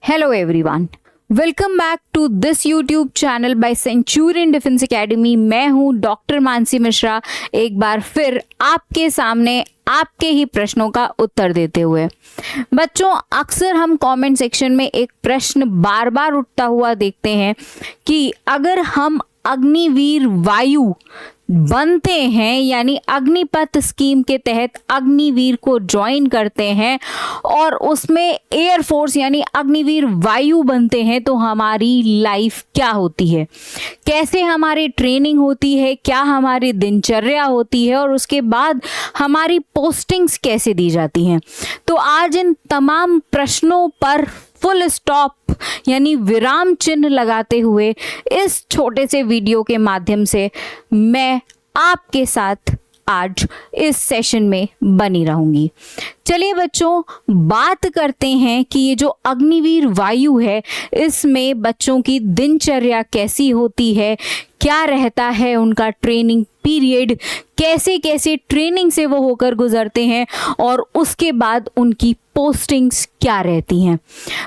Hello everyone. Welcome back to this YouTube channel by Centurion Defence Academy. मैं हूं doctor Mansi Mishra, एक बार फिर आपके सामने आपके ही प्रश्नों का उत्तर देते हुए। बच्चों, अक्सर हम कमेंट सेक्शन में एक प्रश्न बार बार उठता हुआ देखते हैं कि अगर हम अग्निवीर वायु बनते हैं, यानी अग्निपथ स्कीम के तहत अग्निवीर को ज्वाइन करते हैं और उसमें एयरफोर्स यानी अग्निवीर वायु बनते हैं, तो हमारी लाइफ क्या होती है, कैसे हमारी ट्रेनिंग होती है, क्या हमारी दिनचर्या होती है और उसके बाद हमारी पोस्टिंग्स कैसे दी जाती हैं। तो आज इन तमाम प्रश्नों पर फुल स्टॉप यानी विराम चिन्ह लगाते हुए इस छोटे से वीडियो के माध्यम से मैं आपके साथ आज इस सेशन में बनी रहूंगी। चलिए बच्चों, बात करते हैं कि ये जो अग्निवीर वायु है, इसमें बच्चों की दिनचर्या कैसी होती है, क्या रहता है उनका ट्रेनिंग पीरियड, कैसे कैसे ट्रेनिंग से वो होकर गुजरते हैं और उसके बाद उनकी पोस्टिंग्स क्या रहती हैं।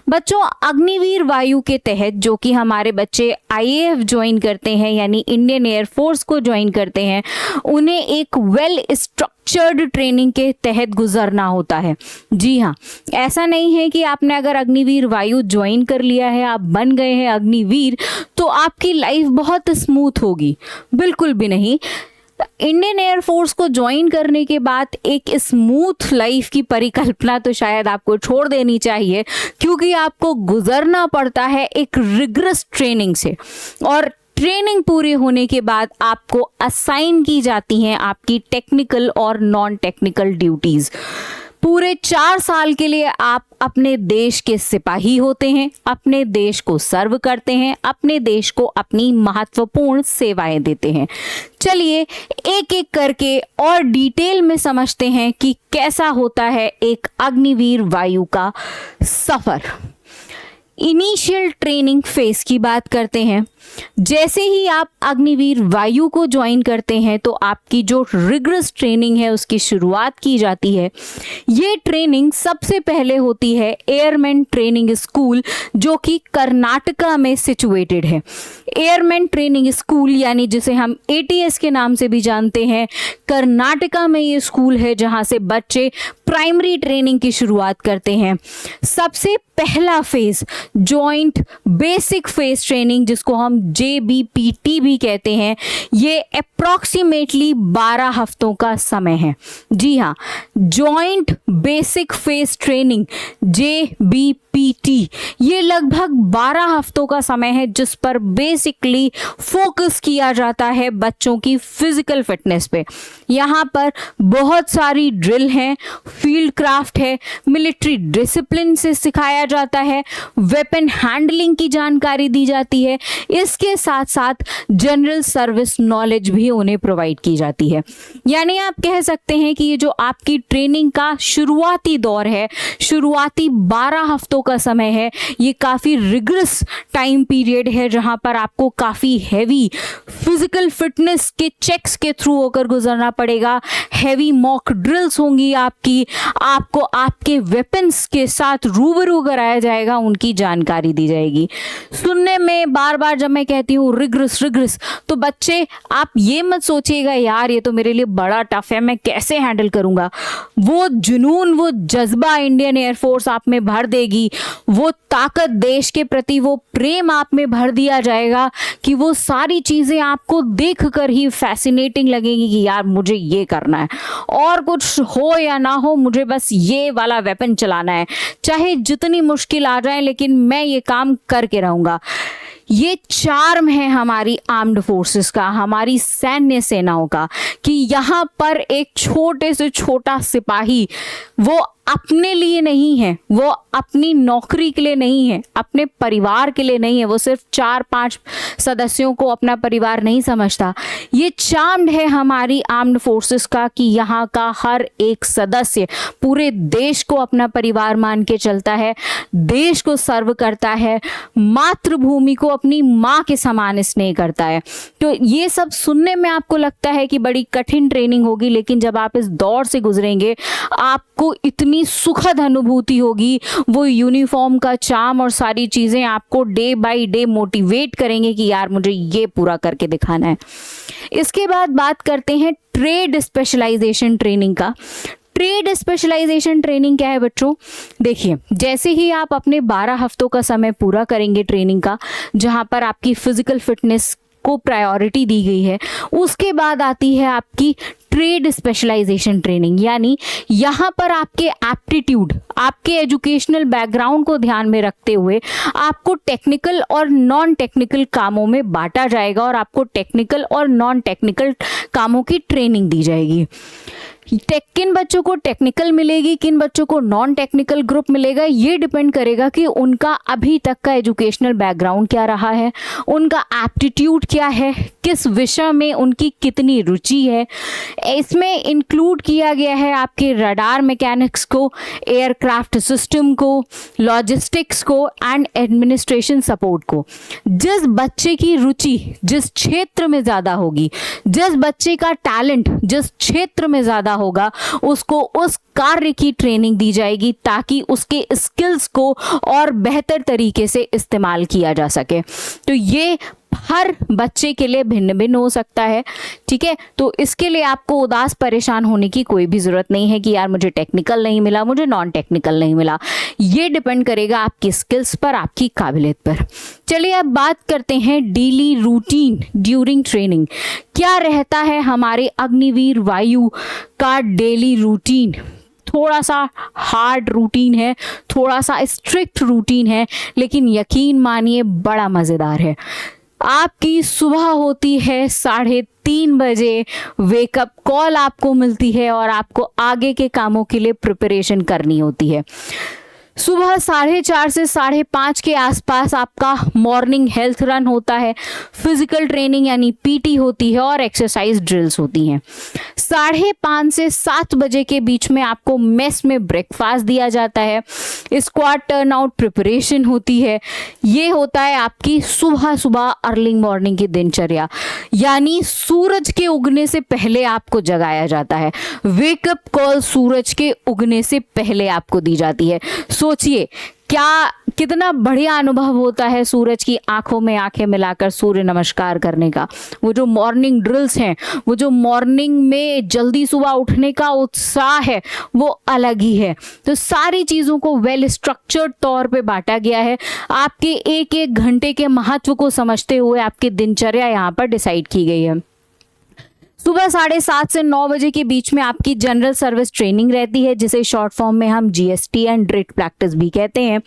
बच्चों, अग्निवीर वायु के तहत जो कि हमारे बच्चे आईएएफ ज्वाइन करते हैं यानी इंडियन एयरफोर्स को ज्वाइन करते हैं, उन्हें एक वेल स्ट्रक्चर्ड ट्रेनिंग के तहत गुजरना होता है। जी हाँ, ऐसा नहीं है कि आपने अगर अग्निवीर वायु ज्वाइन कर लिया है, आप बन गए हैं अग्निवीर, तो आपकी लाइफ बहुत स्मूथ होगी। बिल्कुल भी नहीं। इंडियन एयरफोर्स को ज्वाइन करने के बाद एक स्मूथ लाइफ की परिकल्पना तो शायद आपको छोड़ देनी चाहिए, क्योंकि आपको गुजरना पड़ता है एक रिगरस ट्रेनिंग से, और ट्रेनिंग पूरी होने के बाद आपको असाइन की जाती हैं आपकी टेक्निकल और नॉन टेक्निकल ड्यूटीज। पूरे 4 साल के लिए आप अपने देश के सिपाही होते हैं, अपने देश को सर्व करते हैं, अपने देश को अपनी महत्वपूर्ण सेवाएं देते हैं। चलिए एक एक करके और डिटेल में समझते हैं कि कैसा होता है एक अग्निवीर वायु का सफर। इनिशियल ट्रेनिंग फेज की बात करते हैं। जैसे ही आप अग्निवीर वायु को ज्वाइन करते हैं तो आपकी जो रिगरस ट्रेनिंग है उसकी शुरुआत की जाती है। ये ट्रेनिंग सबसे पहले होती है एयरमैन ट्रेनिंग स्कूल, जो कि कर्नाटका में सिचुएटेड है। एयरमैन ट्रेनिंग स्कूल यानी जिसे हम एटीएस के नाम से भी जानते हैं, कर्नाटका में ये स्कूल है जहां से बच्चे प्राइमरी ट्रेनिंग की शुरुआत करते हैं। सबसे पहला phase joint basic phase training, जिसको हम JBPT भी कहते हैं, ये अप्रॉक्सीमेटली 12 हफ्तों का समय है। जी हाँ, joint basic phase training JBPT ये लगभग 12 हफ्तों का समय है, जिस पर बेसिकली फोकस किया जाता है बच्चों की फिजिकल फिटनेस पे। यहाँ पर बहुत सारी ड्रिल हैं, फील्ड क्राफ्ट है, मिलिट्री डिसिप्लिन से सिखाया जाता है, वेपन हैंडलिंग की जानकारी दी जाती है, इसके साथ साथ जनरल सर्विस नॉलेज भी उन्हें प्रोवाइड की जाती है। यानी आप कह सकते हैं कि ये जो आपकी ट्रेनिंग का शुरुआती दौर है, शुरुआती 12 हफ्तों का समय है, ये काफ़ी रिगरस टाइम पीरियड है, जहां पर आपको काफ़ी हैवी फिजिकल फिटनेस के चेक्स के थ्रू होकर गुजरना पड़ेगा। हैवी मॉक ड्रिल्स होंगी आपको आपके वेपन्स के साथ रूबरू कराया जाएगा, उनकी जानकारी दी जाएगी। सुनने में बार बार जब मैं कहती हूँ रिगरस, तो बच्चे आप ये मत सोचिएगा यार ये तो मेरे लिए बड़ा टफ है, मैं कैसे हैंडल करूँगा। वो जुनून, वो जज्बा इंडियन एयरफोर्स आप में भर देगी, वो ताकत, देश के प्रति वो प्रेम आप में भर दिया जाएगा कि वो सारी चीज़ें आपको देखकर ही फैसिनेटिंग लगेगी कि यार मुझे ये करना है, और कुछ हो या ना हो मुझे बस ये वाला वेपन चलाना है, चाहे जितनी मुश्किल आ जाए लेकिन मैं ये काम करके रहूँगा। ये चार्म है हमारी आर्म्ड फोर्सेस का, हमारी सैन्य सेनाओं का, कि यहाँ पर एक छोटे से छोटा सिपाही वो अपने लिए नहीं है, वो अपनी नौकरी के लिए नहीं है, अपने परिवार के लिए नहीं है, वो सिर्फ 4-5 सदस्यों को अपना परिवार नहीं समझता। ये चार्म्ड है हमारी आर्म्ड फोर्सेस का कि यहाँ का हर एक सदस्य पूरे देश को अपना परिवार मान के चलता है, देश को सर्व करता है, मातृभूमि को अपनी माँ के समान स्नेह करता है। तो ये सब सुनने में आपको लगता है कि बड़ी कठिन ट्रेनिंग होगी, लेकिन जब आप इस दौर से गुजरेंगे आपको आपको इतनी सुखद अनुभूति होगी, वो यूनिफॉर्म का चार्म और सारी चीज़ें आपको डे बाय डे मोटिवेट करेंगे कि यार मुझे ये पूरा करके दिखाना है। इसके बाद बात करते हैं ट्रेड स्पेशलाइजेशन ट्रेनिंग का। ट्रेड स्पेशलाइजेशन ट्रेनिंग क्या है बच्चों? देखिए, जैसे ही आप अपने 12 हफ्तों का समय पूरा करेंगे ट्रेनिंग का, जहां पर आपकी फिजिकल फिटनेस को प्रायोरिटी दी गई है, उसके बाद आती है आपकी ट्रेड स्पेशलाइजेशन ट्रेनिंग। यानी यहाँ पर आपके एप्टीट्यूड, आपके एजुकेशनल बैकग्राउंड को ध्यान में रखते हुए आपको टेक्निकल और नॉन टेक्निकल कामों में बांटा जाएगा और आपको टेक्निकल और नॉन टेक्निकल कामों की ट्रेनिंग दी जाएगी। किन बच्चों को टेक्निकल मिलेगी, किन बच्चों को नॉन टेक्निकल ग्रुप मिलेगा, ये डिपेंड करेगा कि उनका अभी तक का एजुकेशनल बैकग्राउंड क्या रहा है, उनका एप्टीट्यूड क्या है, किस विषय में उनकी कितनी रुचि है। इसमें इंक्लूड किया गया है आपके रडार मैकेनिक्स को, एयरक्राफ्ट सिस्टम को, लॉजिस्टिक्स को एंड एडमिनिस्ट्रेशन सपोर्ट को। जिस बच्चे की रुचि जिस क्षेत्र में ज़्यादा होगी, जिस बच्चे का टैलेंट जिस क्षेत्र में ज़्यादा होगा, उसको उस कार्य की ट्रेनिंग दी जाएगी ताकि उसके स्किल्स को और बेहतर तरीके से इस्तेमाल किया जा सके। तो ये हर बच्चे के लिए भिन्न भिन्न हो सकता है, ठीक है। तो इसके लिए आपको उदास परेशान होने की कोई भी ज़रूरत नहीं है कि यार मुझे टेक्निकल नहीं मिला, मुझे नॉन टेक्निकल नहीं मिला। ये डिपेंड करेगा आपकी स्किल्स पर, आपकी काबिलियत पर। चलिए अब बात करते हैं डेली रूटीन ड्यूरिंग ट्रेनिंग। क्या रहता है हमारे अग्निवीर वायु का डेली रूटीन? थोड़ा सा हार्ड रूटीन है, थोड़ा सा स्ट्रिक्ट रूटीन है, लेकिन यकीन मानिए बड़ा मज़ेदार है। आपकी सुबह होती है 3:30 बजे, वेकअप कॉल आपको मिलती है और आपको आगे के कामों के लिए प्रिपरेशन करनी होती है। सुबह 4:30 से 5:30 के आसपास आपका मॉर्निंग हेल्थ रन होता है, फिजिकल ट्रेनिंग यानी पीटी होती है और एक्सरसाइज ड्रिल्स होती हैं। 5:30 से 7 बजे के बीच में आपको मेस में ब्रेकफास्ट दिया जाता है, स्क्वाड टर्नआउट प्रिपरेशन होती है। ये होता है आपकी सुबह सुबह अर्ली मॉर्निंग की दिनचर्या, यानी सूरज के उगने से पहले आपको जगाया जाता है। वेकअप कॉल सूरज के उगने से पहले आपको दी जाती है। सोचिए कितना बढ़िया अनुभव होता है सूरज की आंखों में आंखें मिलाकर सूर्य नमस्कार करने का। वो जो मॉर्निंग ड्रिल्स हैं, वो जो मॉर्निंग में जल्दी सुबह उठने का उत्साह है, वो अलग ही है। तो सारी चीज़ों को वेल स्ट्रक्चर्ड तौर पे बांटा गया है। आपके एक एक घंटे के महत्व को समझते हुए आपकी दिनचर्या यहाँ पर डिसाइड की गई है। सुबह 7:30 से 9 बजे के बीच में आपकी जनरल सर्विस ट्रेनिंग रहती है, जिसे शॉर्ट फॉर्म में हम जीएसटी एंड ड्रिट प्रैक्टिस भी कहते हैं।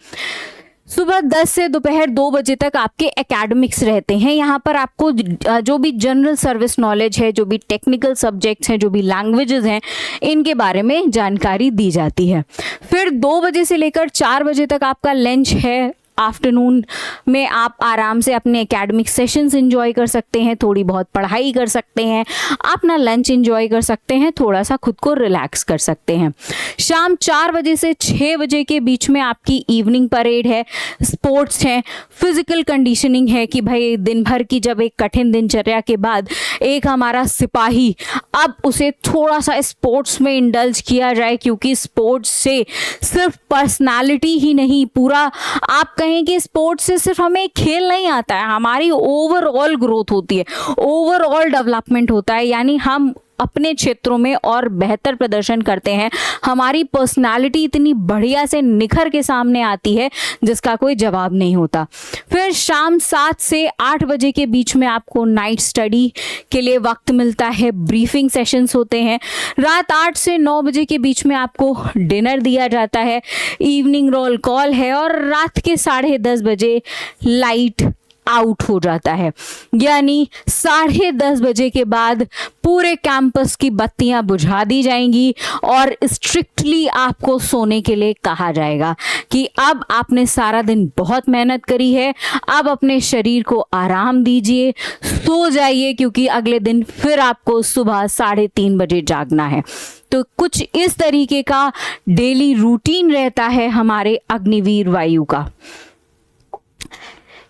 सुबह 10 से दोपहर 2 बजे तक आपके एकेडमिक्स रहते हैं। यहाँ पर आपको जो भी जनरल सर्विस नॉलेज है, जो भी टेक्निकल सब्जेक्ट्स हैं, जो भी लैंग्वेजेस हैं, इनके बारे में जानकारी दी जाती है। फिर 2 बजे से लेकर 4 बजे तक आपका लंच है। आफ्टरनून में आप आराम से अपने एकेडमिक सेशंस एंजॉय कर सकते हैं, थोड़ी बहुत पढ़ाई कर सकते हैं, अपना लंच एंजॉय कर सकते हैं, थोड़ा सा खुद को रिलैक्स कर सकते हैं। शाम 4 बजे से 6 बजे के बीच में आपकी इवनिंग परेड है, स्पोर्ट्स हैं, फिजिकल कंडीशनिंग है कि भाई दिन भर की जब एक कठिन दिनचर्या के बाद एक हमारा सिपाही, अब उसे थोड़ा सा स्पोर्ट्स में इंडल्ज किया जाए, क्योंकि स्पोर्ट्स से सिर्फ पर्सनालिटी ही नहीं, पूरा आप कहें कि स्पोर्ट्स से सिर्फ हमें खेल नहीं आता है, हमारी ओवरऑल ग्रोथ होती है, ओवरऑल डेवलपमेंट होता है। यानी हम अपने क्षेत्रों में और बेहतर प्रदर्शन करते हैं, हमारी पर्सनालिटी इतनी बढ़िया से निखर के सामने आती है जिसका कोई जवाब नहीं होता। फिर शाम 7 से 8 बजे के बीच में आपको नाइट स्टडी के लिए वक्त मिलता है, ब्रीफिंग सेशंस होते हैं। रात 8 से 9 बजे के बीच में आपको डिनर दिया जाता है, इवनिंग रोल कॉल है और रात के 10:30 बजे लाइट आउट हो जाता है। यानी 10:30 बजे के बाद पूरे कैंपस की बत्तियां बुझा दी जाएंगी और स्ट्रिक्टली आपको सोने के लिए कहा जाएगा कि अब आपने सारा दिन बहुत मेहनत करी है, अब अपने शरीर को आराम दीजिए, सो जाइए, क्योंकि अगले दिन फिर आपको सुबह 3:30 बजे जागना है। तो कुछ इस तरीके का डेली रूटीन रहता है हमारे अग्निवीर वायु का।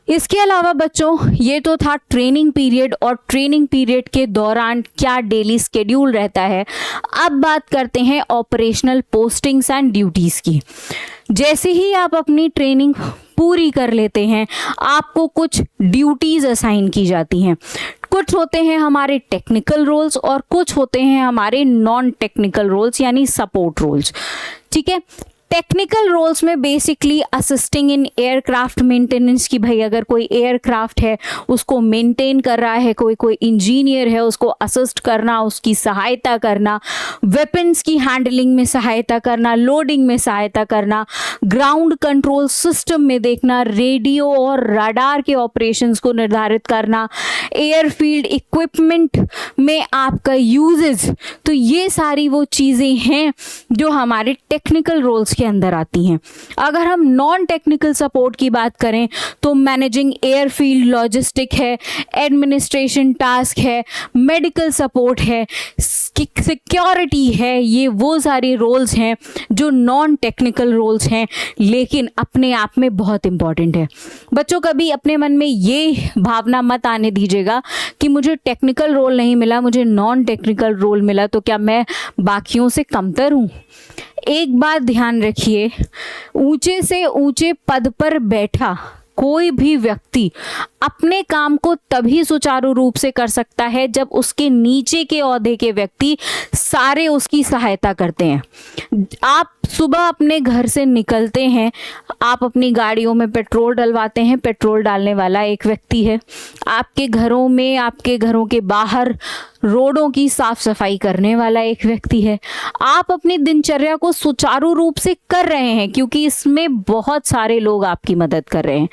इसके अलावा बच्चों ये तो था ट्रेनिंग पीरियड और ट्रेनिंग पीरियड के दौरान क्या डेली स्केड्यूल रहता है। अब बात करते हैं ऑपरेशनल पोस्टिंग्स एंड ड्यूटीज़ की। जैसे ही आप अपनी ट्रेनिंग पूरी कर लेते हैं आपको कुछ ड्यूटीज़ असाइन की जाती हैं। कुछ होते हैं हमारे टेक्निकल रोल्स और कुछ होते हैं हमारे नॉन टेक्निकल रोल्स यानी सपोर्ट रोल्स। ठीक है, टेक्निकल रोल्स में basically assisting in aircraft maintenance की, भाई अगर कोई एयरक्राफ्ट है उसको मेंटेन कर रहा है, कोई इंजीनियर है उसको असिस्ट करना, उसकी सहायता करना, वेपन्स की हैंडलिंग में सहायता करना, लोडिंग में सहायता करना, ग्राउंड कंट्रोल सिस्टम में देखना, रेडियो और रडार के ऑपरेशंस को निर्धारित करना, एयरफील्ड इक्विपमेंट में आपका यूजेज। तो ये सारी वो चीज़ें हैं जो हमारे टेक्निकल रोल्स के अंदर आती हैं। अगर हम नॉन टेक्निकल सपोर्ट की बात करें तो मैनेजिंग एयरफील्ड लॉजिस्टिक है, एडमिनिस्ट्रेशन टास्क है, मेडिकल सपोर्ट है, सिक्योरिटी है, ये वो सारे रोल्स हैं जो नॉन टेक्निकल रोल्स हैं लेकिन अपने आप में बहुत इंपॉर्टेंट है। बच्चों कभी अपने मन में ये भावना मत आने दीजिएगा कि मुझे टेक्निकल रोल नहीं मिला, मुझे नॉन टेक्निकल रोल मिला तो क्या मैं बाकियों से कमतर हूँ। एक बात ध्यान रखिए, ऊंचे से ऊंचे पद पर बैठा कोई भी व्यक्ति अपने काम को तभी सुचारू रूप से कर सकता है जब उसके नीचे के ओहदे के व्यक्ति सारे उसकी सहायता करते हैं। आप सुबह अपने घर से निकलते हैं, आप अपनी गाड़ियों में पेट्रोल डलवाते हैं, पेट्रोल डालने वाला एक व्यक्ति है। आपके घरों में, आपके घरों के बाहर रोडों की साफ सफाई करने वाला एक व्यक्ति है। आप अपनी दिनचर्या को सुचारू रूप से कर रहे हैं क्योंकि इसमें बहुत सारे लोग आपकी मदद कर रहे हैं।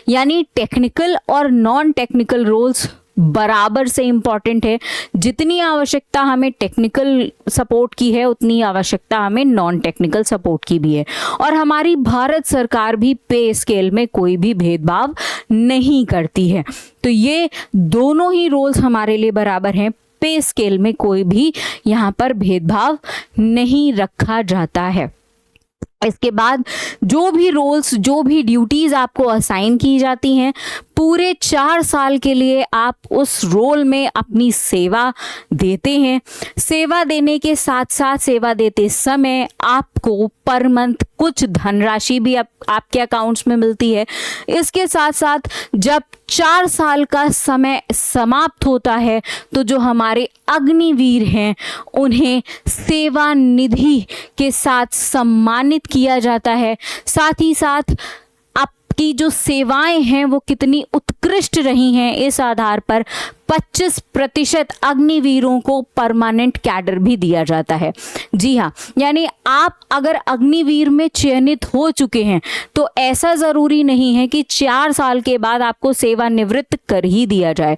यानी टेक्निकल और नॉन टेक्निकल रोल्स बराबर से इम्पॉर्टेंट है। जितनी आवश्यकता हमें टेक्निकल सपोर्ट की है उतनी आवश्यकता हमें नॉन टेक्निकल सपोर्ट की भी है। और हमारी भारत सरकार भी पे स्केल में कोई भी भेदभाव नहीं करती है। तो ये दोनों ही रोल्स हमारे लिए बराबर हैं। पे स्केल में कोई भी यहाँ पर भेदभाव नहीं रखा जाता है। इसके बाद जो भी रोल्स, जो भी ड्यूटीज़ आपको असाइन की जाती हैं, पूरे 4 साल के लिए आप उस रोल में अपनी सेवा देते हैं। सेवा देने के साथ साथ सेवा देते समय आपको पर मंथ कुछ धनराशि भी आपके अकाउंट्स में मिलती है। इसके साथ साथ जब 4 साल का समय समाप्त होता है तो जो हमारे अग्निवीर हैं उन्हें सेवा निधि के साथ सम्मानित किया जाता है। साथ ही साथ आपकी जो सेवाएं हैं वो कितनी उत्कृष्ट रही हैं इस आधार पर 25% अग्निवीरों को परमानेंट कैडर भी दिया जाता है। जी हाँ, यानी आप अगर अग्निवीर में चयनित हो चुके हैं तो ऐसा ज़रूरी नहीं है कि 4 साल के बाद आपको सेवानिवृत्त कर ही दिया जाए।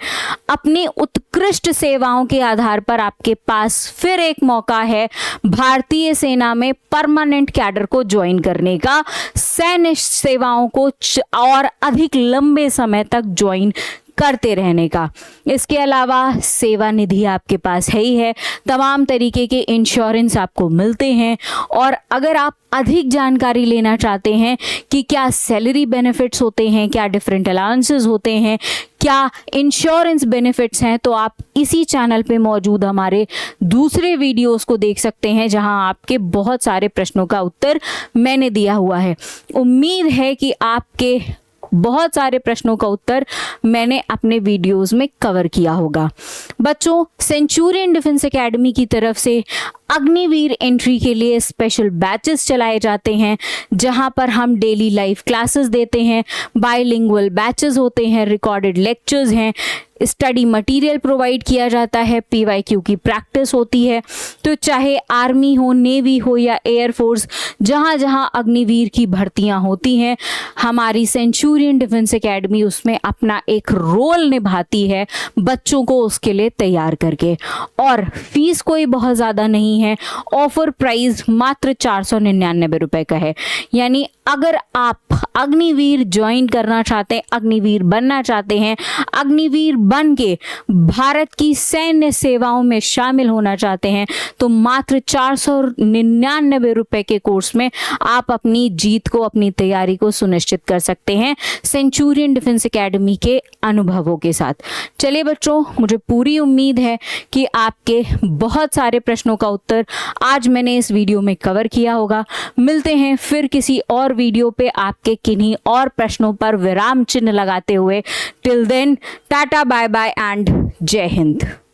अपनी उत्कृष्ट सेवाओं के आधार पर आपके पास फिर एक मौका है भारतीय सेना में परमानेंट कैडर को ज्वाइन करने का, सैन्य सेवाओं को और अधिक लंबे समय तक ज्वाइन करते रहने का। इसके अलावा सेवा निधि आपके पास है ही है, तमाम तरीके के इंश्योरेंस आपको मिलते हैं। और अगर आप अधिक जानकारी लेना चाहते हैं कि क्या सैलरी बेनिफिट्स होते हैं, क्या डिफरेंट अलाउंसेस होते हैं, क्या इंश्योरेंस बेनिफिट्स हैं, तो आप इसी चैनल पे मौजूद हमारे दूसरे वीडियोस को देख सकते हैं जहां आपके बहुत सारे प्रश्नों का उत्तर मैंने दिया हुआ है। उम्मीद है कि आपके बहुत सारे प्रश्नों का उत्तर मैंने अपने वीडियोस में कवर किया होगा। बच्चों, सेंचुरियन डिफेंस एकेडमी की तरफ से अग्निवीर एंट्री के लिए स्पेशल बैचेस चलाए जाते हैं जहां पर हम डेली लाइव क्लासेस देते हैं, बाइलिंगुअल बैचेस होते हैं, रिकॉर्डेड लेक्चर्स हैं, स्टडी मटेरियल प्रोवाइड किया जाता है, PYQ की प्रैक्टिस होती है। तो चाहे आर्मी हो, नेवी हो या एयरफोर्स, जहाँ जहाँ अग्निवीर की भर्तियाँ होती हैं हमारी सेंचुरियन डिफेंस एकेडमी उसमें अपना एक रोल निभाती है बच्चों को उसके लिए तैयार करके। और फीस कोई बहुत ज़्यादा नहीं है, ऑफर प्राइस मात्र 499 रुपये का है। यानी अगर आप अग्निवीर ज्वाइन करना चाहते हैं, अग्निवीर बनना चाहते हैं, अग्निवीर बन के भारत की सैन्य सेवाओं में शामिल होना चाहते हैं, तो मात्र 499 रुपए के कोर्स में आप अपनी जीत को, अपनी तैयारी को सुनिश्चित कर सकते हैं सेंचुरियन डिफेंस एकेडमी के अनुभवों के साथ। चलिए बच्चों, मुझे पूरी उम्मीद है कि आपके बहुत सारे प्रश्नों का उत्तर आज मैंने इस वीडियो में कवर किया होगा। मिलते हैं फिर किसी और वीडियो पे आपके किन्हीं और प्रश्नों पर विराम चिन्ह लगाते हुए। Till then, tata, bye bye and Jai Hind.